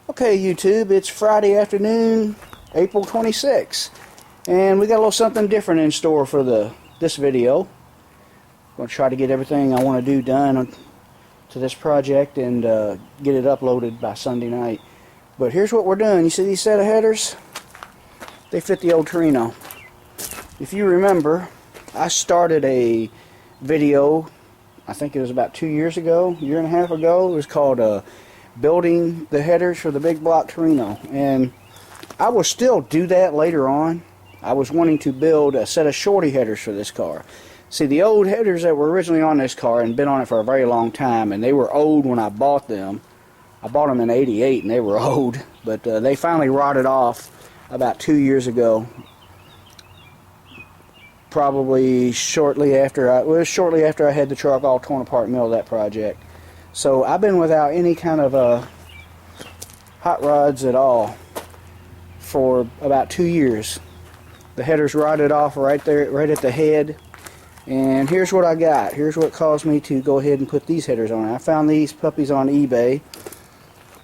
Okay, YouTube, it's Friday afternoon, April 26th, and we got a little something different in store for this video. I'm going to try to get everything I want to do done to this project and get it uploaded by Sunday night. But here's what we're doing. You see these set of headers? They fit the old Torino. If you remember, I started a video, I think it was about 2 years ago, year and a half ago. It was called building the headers for the big block Torino, and I will still do that later on. I was wanting to build a set of shorty headers for this car. See, the old headers that were originally on this car and been on it for a very long time, and they were old when I bought them. I bought them in '88 and they were old, but they finally rotted off about 2 years ago. Probably shortly after I had the truck all torn apart in the middle of that project. So I've been without any kind of hot rods at all for about 2 years. The headers rotted off right there, right at the head. And here's what I got. Here's what caused me to go ahead and put these headers on. I found these puppies on eBay.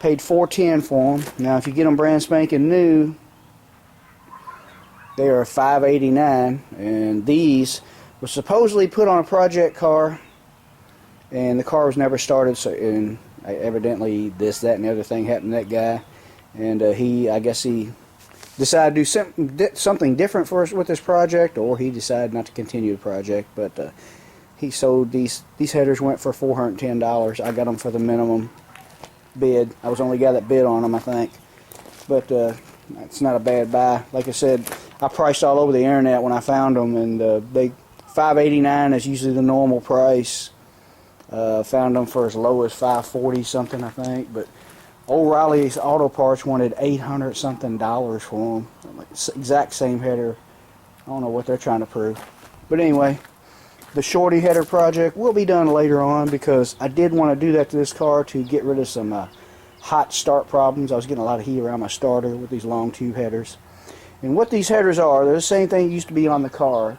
Paid $4.10 for them. Now if you get them brand spanking new, they are $5.89. And these were supposedly put on a project car, and the car was never started, so and evidently this, that, and the other thing happened to that guy, and I guess he decided to do something different for us with this project, or he decided not to continue the project. But he sold these headers, went for $410. I got them for the minimum bid. I was the only guy that bid on them, I think, but it's not a bad buy. Like I said, I priced all over the internet when I found them, and they $5.89 is usually the normal price. Found them for as low as $5.40 something, I think, but O'Reilly's Auto Parts wanted $800 something for them. Like, exact same header. I don't know what they're trying to prove, but anyway, the shorty header project will be done later on, because I did want to do that to this car to get rid of some hot start problems. I was getting a lot of heat around my starter with these long tube headers. And what these headers are, they're the same thing that used to be on the car.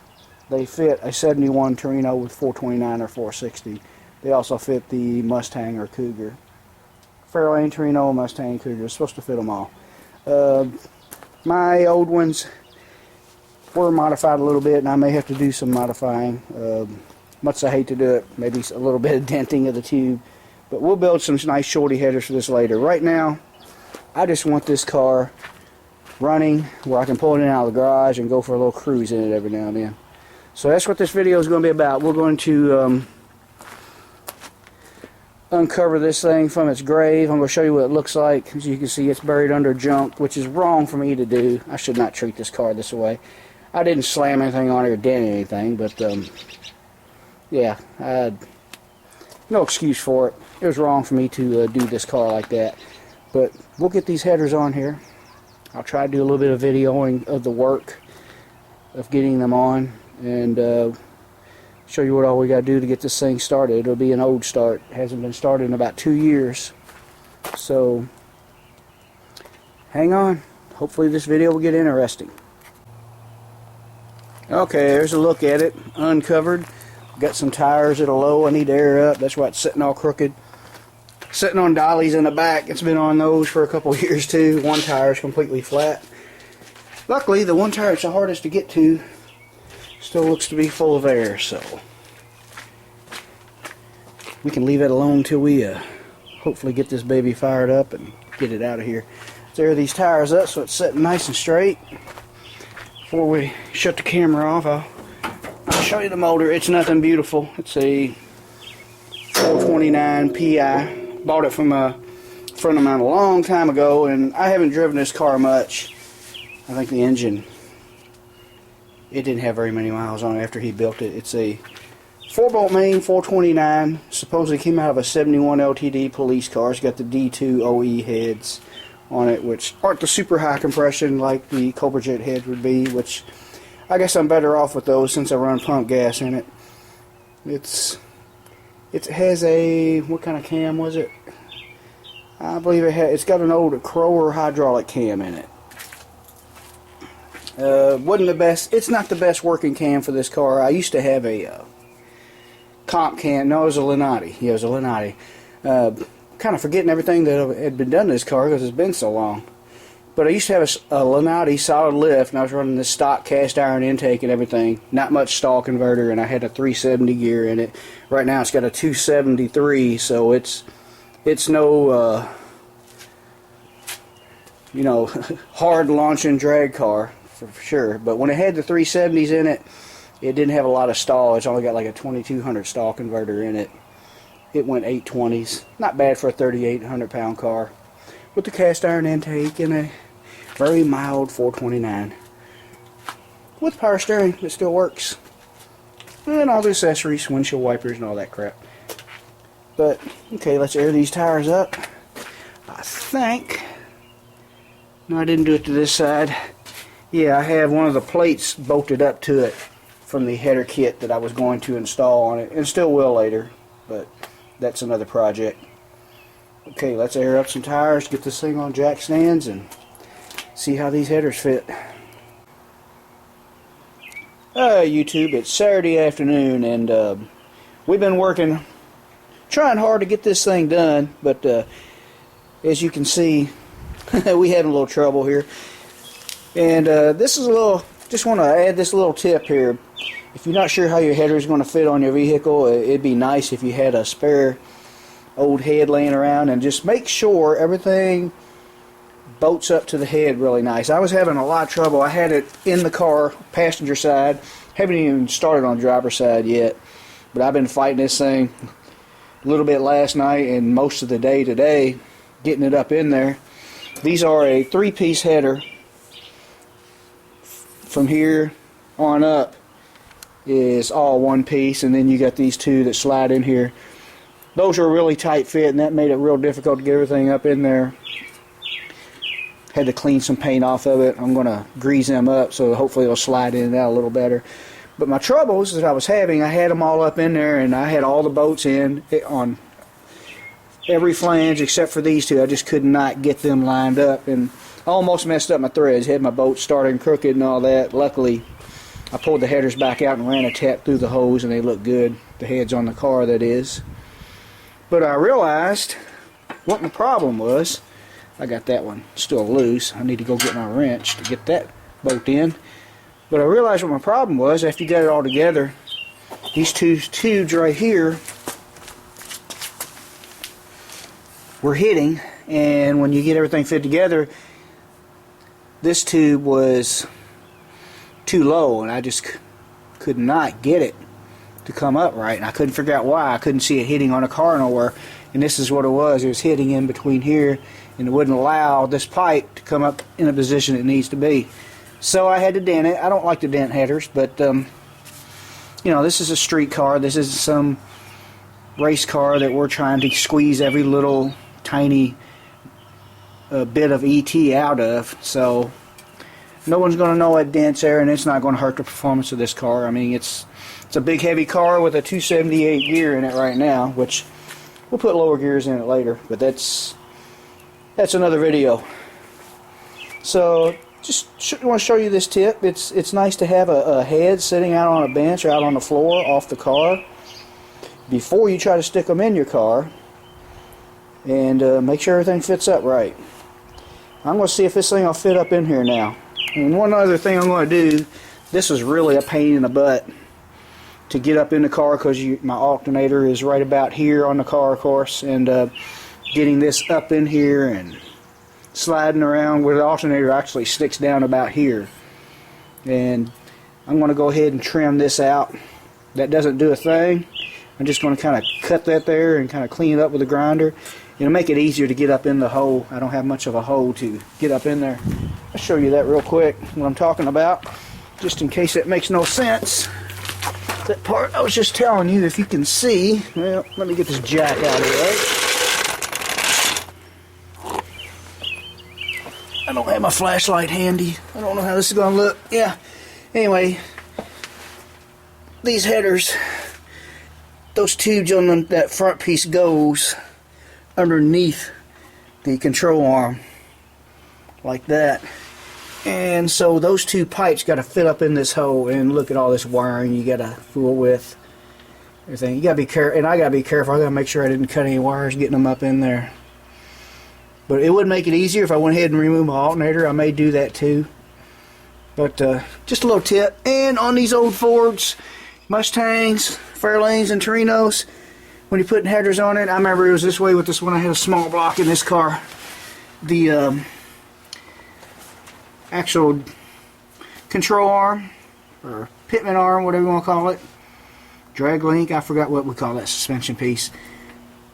They fit a 71 Torino with 429 or 460. They also fit the Mustang or Cougar. Fairlane, Torino, Mustang, Cougar. It's supposed to fit them all. My old ones were modified a little bit, and I may have to do some modifying. Much as I hate to do it, maybe a little bit of denting of the tube. But we'll build some nice shorty headers for this later. Right now, I just want this car running where I can pull it in out of the garage and go for a little cruise in it every now and then. So that's what this video is going to be about. We're going to uncover this thing from its grave. I'm going to show you what it looks like. As you can see, it's buried under junk, which is wrong for me to do. I should not treat this car this way. I didn't slam anything on it or dent anything, but yeah, I had no excuse for it. It was wrong for me to do this car like that. But we'll get these headers on here. I'll try to do a little bit of videoing of the work of getting them on, and show you what all we got to do to get this thing started. It'll be an old start. It hasn't been started in about 2 years. So hang on. Hopefully this video will get interesting. Okay, there's a look at it. Uncovered. Got some tires that are low. I need to air up. That's why it's sitting all crooked. Sitting on dollies in the back. It's been on those for a couple of years too. One tire is completely flat. Luckily, the one tire that's the hardest to get to still looks to be full of air, so we can leave it alone until we hopefully get this baby fired up and get it out of here. Let's air these tires up so it's sitting nice and straight. Before we shut the camera off, I'll show you the motor. It's nothing beautiful. It's a 429 PI. Bought it from a friend of mine a long time ago, and I haven't driven this car much. I think the engine, it didn't have very many miles on it after he built it. It's a 4-bolt main, 429. Supposedly came out of a 71 LTD police car. It's got the D2 OE heads on it, which aren't the super high compression like the Cobra Jet head would be, which I guess I'm better off with those since I run pump gas in it. It has a, what kind of cam was it? I believe it's got an old Crower hydraulic cam in it. Wasn't the best. It's not the best working cam for this car. I used to have a comp cam. No, it was a Linati. Yeah, it was a Linati. kind of forgetting everything that had been done to this car because it's been so long. But I used to have a Lanati solid lift, and I was running this stock cast iron intake and everything. Not much stall converter, and I had a 370 gear in it. Right now it's got a 273, so it's no you know, hard launching drag car for sure. But when it had the 370s in it, it didn't have a lot of stall. It's only got like a 2200 stall converter in it. It went 820s. Not bad for a 3,800 pound car. With the cast iron intake and a very mild 429. With power steering, it still works. And all the accessories, windshield wipers and all that crap. But, okay, let's air these tires up. I think... No, I didn't do it to this side. Yeah, I have one of the plates bolted up to it from the header kit that I was going to install on it, and still will later, but that's another project. Okay, let's air up some tires, get this thing on jack stands, and see how these headers fit. YouTube, it's Saturday afternoon, and we've been working, trying hard to get this thing done, but as you can see, we having a little trouble here. And this is a little, just want to add this little tip here. If you're not sure how your header is going to fit on your vehicle, it'd be nice if you had a spare old head laying around, and just make sure everything bolts up to the head really nice. I was having a lot of trouble. I had it in the car, passenger side. Haven't even started on driver's side yet, but I've been fighting this thing a little bit last night and most of the day today, getting it up in there. These are a 3-piece header. From here on up is all one piece, and then you got these two that slide in here. Those are a really tight fit, and that made it real difficult to get everything up in there. Had to clean some paint off of it. I'm going to grease them up so hopefully it'll slide in and out a little better. But my troubles that I was having, I had them all up in there, and I had all the bolts in on every flange except for these two. I just could not get them lined up, and I almost messed up my threads. Had my bolt starting crooked and all that. Luckily, I pulled the headers back out and ran a tap through the hose, and they look good. The heads on the car, that is. But I realized what my problem was. I got that one still loose. I need to go get my wrench to get that bolt in. But I realized what my problem was after you got it all together. These two tubes right here were hitting, and when you get everything fit together, this tube was too low, and I just could not get it to come up right, and I couldn't figure out why. I couldn't see it hitting on a car nowhere, and this is what it was. It was hitting in between here, and it wouldn't allow this pipe to come up in a position it needs to be. So I had to dent it. I don't like to dent headers, but you know, this is a street car. This is some race car that we're trying to squeeze every little tiny bit of ET out of, so no one's going to know what dent's there, and it's not going to hurt the performance of this car. I mean, it's a big heavy car with a 278 gear in it right now, which we'll put lower gears in it later, but that's another video. So just want to show you this tip. It's nice to have a head sitting out on a bench or out on the floor off the car before you try to stick them in your car, and make sure everything fits up right. I'm going to see if this thing will fit up in here now. And one other thing I'm going to do, this was really a pain in the butt to get up in the car because my alternator is right about here on the car, of course, and getting this up in here and sliding around where the alternator actually sticks down about here. And I'm going to go ahead and trim this out. That doesn't do a thing. I'm just going to kind of cut that there and kind of clean it up with a grinder. It'll make it easier to get up in the hole. I don't have much of a hole to get up in there. I'll show you that real quick, what I'm talking about, just in case that makes no sense. That part I was just telling you, if you can see, well, let me get this jack out of the way. I don't have my flashlight handy. I don't know how this is going to look. Yeah, anyway, these headers, those tubes on them, that front piece goes underneath the control arm like that, and so those two pipes got to fit up in this hole. And look at all this wiring you got to fool with, everything. You got to be careful, and I got to be careful. I got to make sure I didn't cut any wires getting them up in there. But it would make it easier if I went ahead and removed my alternator. I may do that too. But just a little tip. And on these old Fords, Mustangs, Fairlanes, and Torinos, when you're putting headers on it, I remember it was this way with this one. I had a small block in this car. The actual control arm, or pitman arm, whatever you want to call it, drag link, I forgot what we call that suspension piece.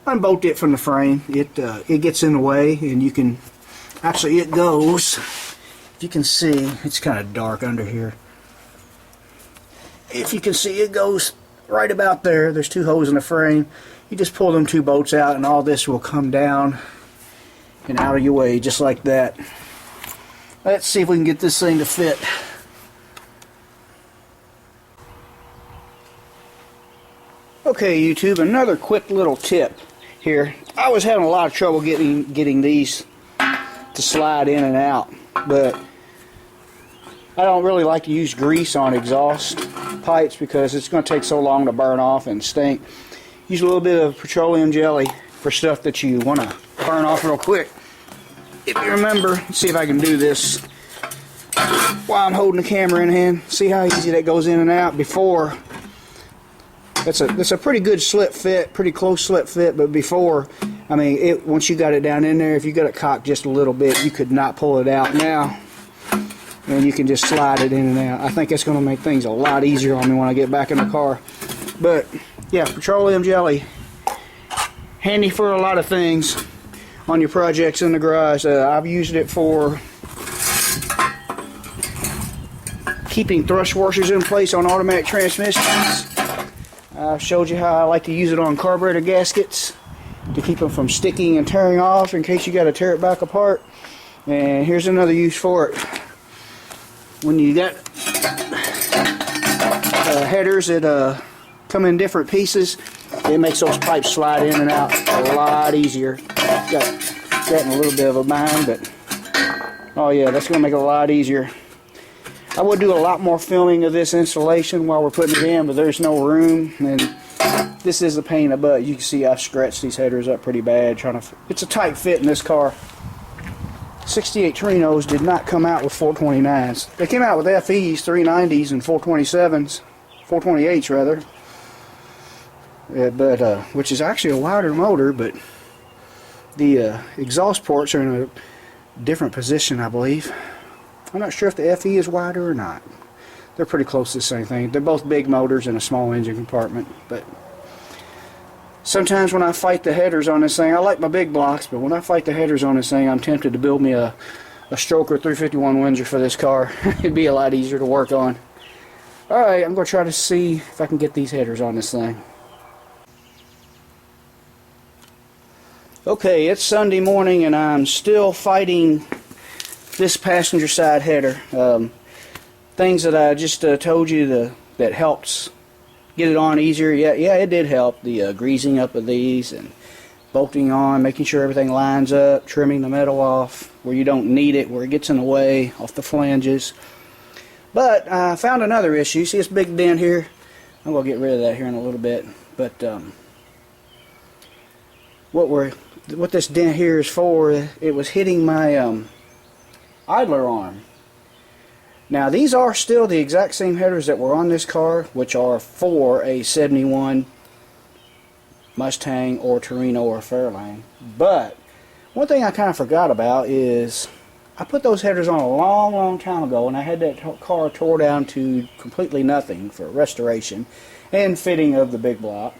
Unbolt it from the frame. It gets in the way, and you can actually, it goes, if you can see, it's kind of dark under here. If you can see, it goes right about there. There's two holes in the frame. You just pull them two bolts out, and all this will come down and out of your way, just like that. Let's see if we can get this thing to fit. Okay, YouTube, another quick little tip here. I was having a lot of trouble getting these to slide in and out, but I don't really like to use grease on exhaust pipes because it's going to take so long to burn off and stink. Use a little bit of petroleum jelly for stuff that you want to burn off real quick. If you remember, let's see if I can do this while I'm holding the camera in hand. See how easy that goes in and out before. That's a pretty good slip fit, pretty close slip fit, but before, I mean, once you got it down in there, if you got it cocked just a little bit, you could not pull it out now. And you can just slide it in and out. I think it's going to make things a lot easier on me when I get back in the car. But yeah, petroleum jelly, handy for a lot of things on your projects in the garage. I've used it for keeping thrust washers in place on automatic transmissions. I've showed you how I like to use it on carburetor gaskets to keep them from sticking and tearing off in case you got to tear it back apart. And here's another use for it. When you got headers that come in different pieces, it makes those pipes slide in and out a lot easier. Got that in a little bit of a bind, but oh yeah, that's going to make it a lot easier. I would do a lot more filming of this installation while we're putting it in, but there's no room, and this is a pain in the butt. You can see I've scratched these headers up pretty bad. It's a tight fit in this car. 68 Torinos did not come out with 429s. They came out with FEs, 390s, and 427s, 428s rather. Which is actually a wider motor, but the exhaust ports are in a different position, I believe. I'm not sure if the FE is wider or not. They're pretty close to the same thing. They're both big motors in a small engine compartment, but sometimes when I fight the headers on this thing, I like my big blocks, but when I fight the headers on this thing, I'm tempted to build me a stroker 351 Windsor for this car. It'd be a lot easier to work on. Alright, I'm going to try to see if I can get these headers on this thing. Okay, it's Sunday morning and I'm still fighting this passenger side header. Things that I just told you that helps get it on easier. Yeah, it did help. The greasing up of these and bolting on, making sure everything lines up, trimming the metal off where you don't need it, where it gets in the way, off the flanges. But I found another issue. See this big dent here? I'm going to get rid of that here in a little bit. But what this dent here is for, it was hitting my idler arm. Now these are still the exact same headers that were on this car, which are for a 71 Mustang or Torino or Fairlane. But one thing I kind of forgot about is I put those headers on a long time ago, and I had that car tore down to completely nothing for restoration and fitting of the big block.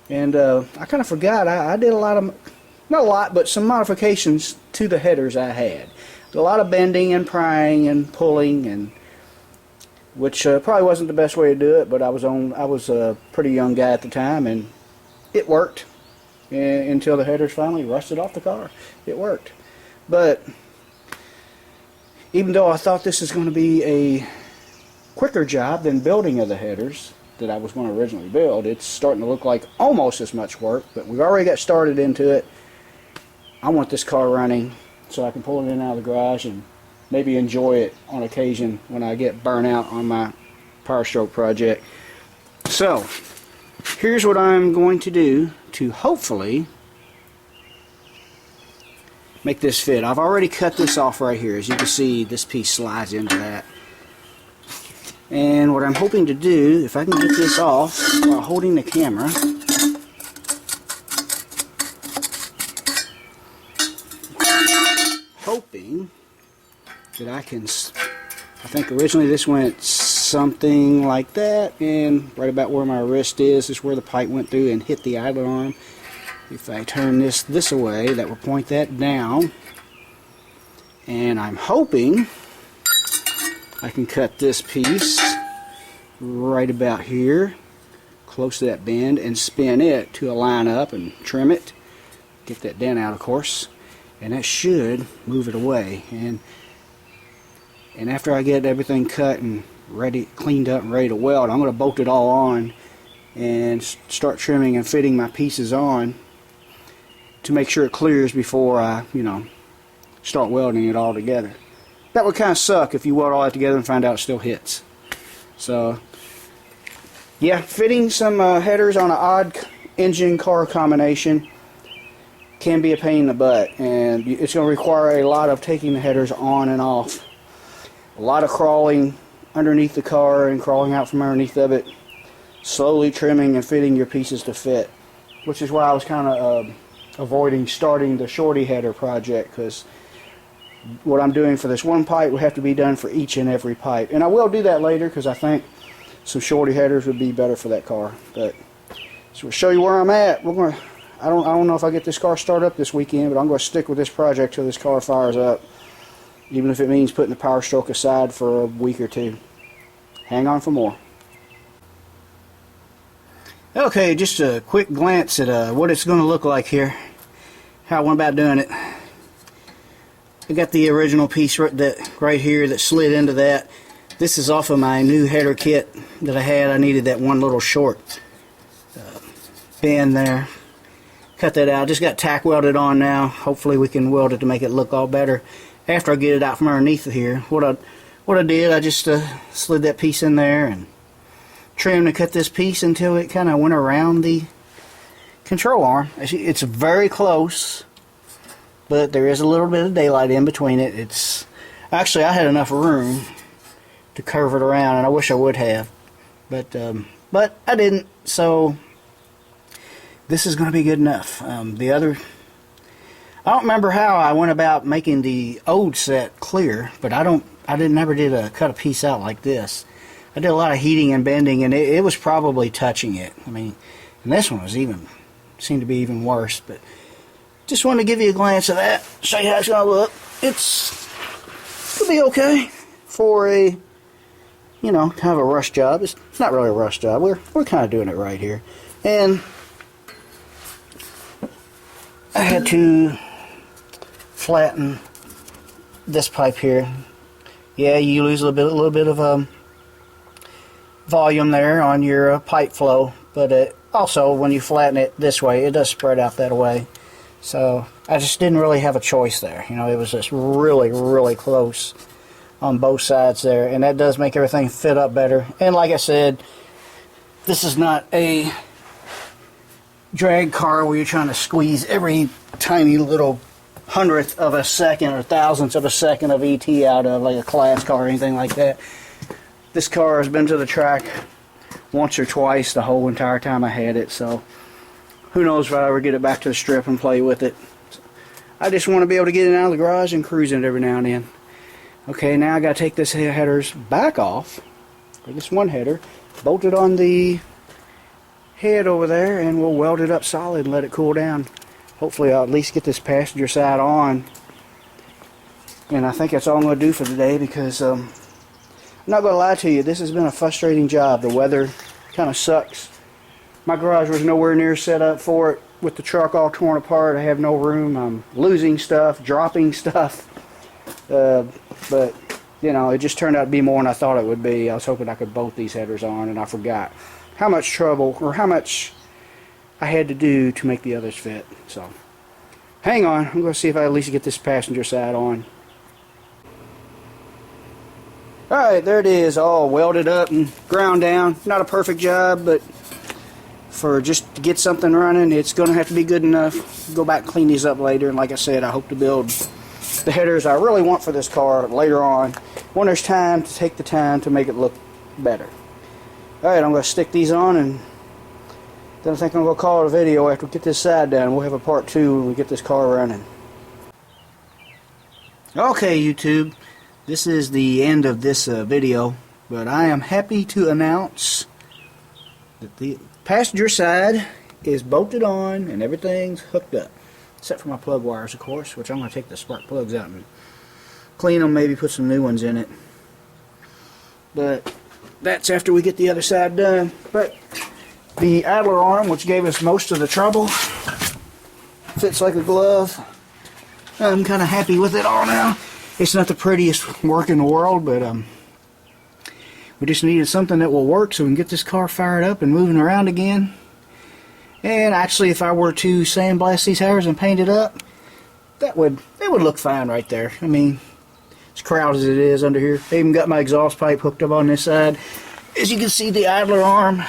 And I kind of forgot I did a lot of, not a lot, but some modifications to the headers I had. A lot of bending and prying and pulling, and which probably wasn't the best way to do it, but I was a pretty young guy at the time, and it worked until the headers finally rusted off the car. It worked. But even though I thought this is going to be a quicker job than building of the headers that I was going to originally build, it's starting to look like almost as much work, but we've already got started into it. I want this car running so I can pull it in out of the garage and maybe enjoy it on occasion when I get burnt out on my Power Stroke project. So here's what I'm going to do to hopefully make this fit. I've already cut this off right here. As you can see, this piece slides into that. And what I'm hoping to do, if I can get this off while holding the camera, hoping that I can, I think originally this went something like that, and right about where my wrist is where the pipe went through and hit the idler arm. If I turn this away, that will point that down, and I'm hoping I can cut this piece right about here, close to that bend, and spin it to line up and trim it. Get that dent out, of course, and that should move it away. And after I get everything cut and ready, cleaned up and ready to weld, I'm going to bolt it all on and start trimming and fitting my pieces on to make sure it clears before I, start welding it all together. That would kind of suck if you weld all that together and find out it still hits. So, yeah, fitting some headers on an odd engine car combination can be a pain in the butt, and it's going to require a lot of taking the headers on and off. A lot of crawling underneath the car and crawling out from underneath of it, slowly trimming and fitting your pieces to fit, which is why I was kind of avoiding starting the shorty header project, because what I'm doing for this one pipe would have to be done for each and every pipe. And I will do that later, because I think some shorty headers would be better for that car. But so we'll show you where I'm at. I don't know if I get this car started up this weekend, but I'm going to stick with this project till this car fires up, even if it means putting the Power Stroke aside for a week or two. Hang on for more. Okay, just a quick glance at what it's going to look like here, how I went about doing it. I got the original piece right here that slid into that. This is off of my new header kit that I had. I needed that one little short bend there. Cut that out. Just got tack welded on now. Hopefully we can weld it to make it look all better. After I get it out from underneath here, what I did, I just slid that piece in there and trimmed and cut this piece until it kind of went around the control arm. It's very close, but there is a little bit of daylight in between it. It's actually, I had enough room to curve it around, and I wish I would have, but I didn't. So this is going to be good enough. I don't remember how I went about making the old set clear, but I never did cut a piece out like this. I did a lot of heating and bending, and it was probably touching it. I mean, and this one seemed to be even worse, but just wanted to give you a glance of that, show you how it's going to look. It'll be okay for a, kind of a rush job. It's not really a rush job. We're kind of doing it right here. And I had to flatten this pipe here. Yeah, you lose a little bit of volume there on your pipe flow, but also when you flatten it this way, it does spread out that way. So I just didn't really have a choice there. It was just really, really close on both sides there, and that does make everything fit up better. And like I said, this is not a drag car where you're trying to squeeze every tiny little hundredth of a second or thousandths of a second of ET out of, like a class car or anything like that. This car has been to the track once or twice the whole entire time I had it, so who knows if I ever get it back to the strip and play with it. I just want to be able to get it out of the garage and cruise it every now and then. Okay, now I got to take this headers back off, or this one header, bolt it on the head over there, and we'll weld it up solid and let it cool down. Hopefully I'll at least get this passenger side on. And I think that's all I'm going to do for today, because I'm not going to lie to you, this has been a frustrating job. The weather kind of sucks. My garage was nowhere near set up for it. With the truck all torn apart, I have no room. I'm losing stuff, dropping stuff. But, it just turned out to be more than I thought it would be. I was hoping I could bolt these headers on, and I forgot how much trouble, or how much I had to do to make the others fit. So, hang on. I'm going to see if I at least get this passenger side on. Alright, there it is, all welded up and ground down. Not a perfect job, but for just to get something running. It's going to have to be good enough. Go back and clean these up later, and like I said, I hope to build the headers I really want for this car later on when there's time to take the time to make it look better. Alright, I'm going to stick these on, and then I think I'm going to call it a video after we get this side done. We'll have a part 2 when we get this car running. Okay, YouTube, this is the end of this video, but I am happy to announce that the passenger side is bolted on and everything's hooked up, except for my plug wires, of course, which I'm going to take the spark plugs out and clean them, maybe put some new ones in it. But that's after we get the other side done. But the idler arm, which gave us most of the trouble, fits like a glove. I'm kind of happy with it all now. It's not the prettiest work in the world, but we just needed something that will work so we can get this car fired up and moving around again. And actually, if I were to sandblast these tires and paint it up, they would look fine right there. I mean, as crowded as it is under here. I even got my exhaust pipe hooked up on this side. As you can see, the idler arm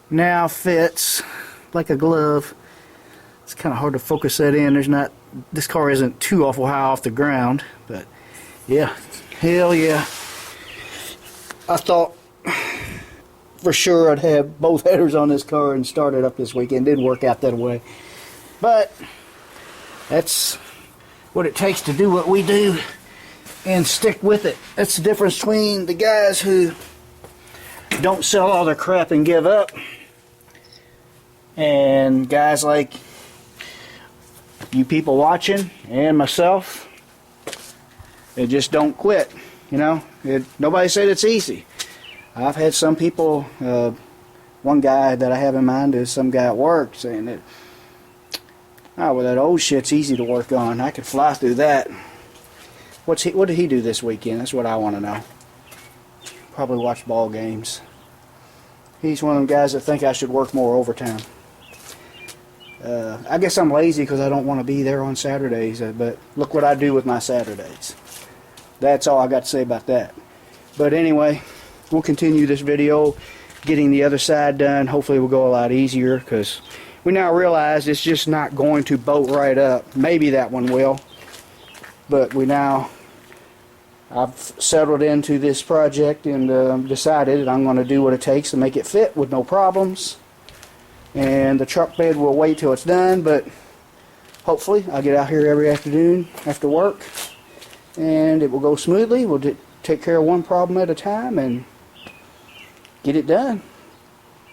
now fits like a glove. It's kind of hard to focus that in. This car isn't too awful high off the ground, but yeah, hell yeah. I thought for sure I'd have both headers on this car and start it up this weekend. Didn't work out that way, but that's what it takes to do what we do and stick with it. That's the difference between the guys who don't sell all their crap and give up and guys like you people watching and myself. They just don't quit, you know. Nobody said it's easy. I've had some people, one guy that I have in mind is some guy at work saying that, oh, well, that old shit's easy to work on. I could fly through that. What did he do this weekend? That's what I want to know. Probably watch ball games. He's one of them guys that think I should work more overtime. I guess I'm lazy because I don't want to be there on Saturdays, but look what I do with my Saturdays. That's all I got to say about that. But anyway, we'll continue this video getting the other side done. Hopefully it will go a lot easier because we now realize it's just not going to bolt right up. Maybe that one will, but I've settled into this project and decided that I'm going to do what it takes to make it fit with no problems. And the truck bed will wait till it's done, but hopefully I'll get out here every afternoon after work and it will go smoothly. We'll take care of one problem at a time and get it done.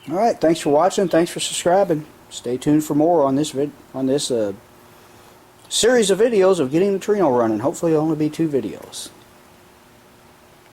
Alright, thanks for watching, thanks for subscribing. Stay tuned for more on this series of videos of getting the Torino running. Hopefully it'll only be 2 videos.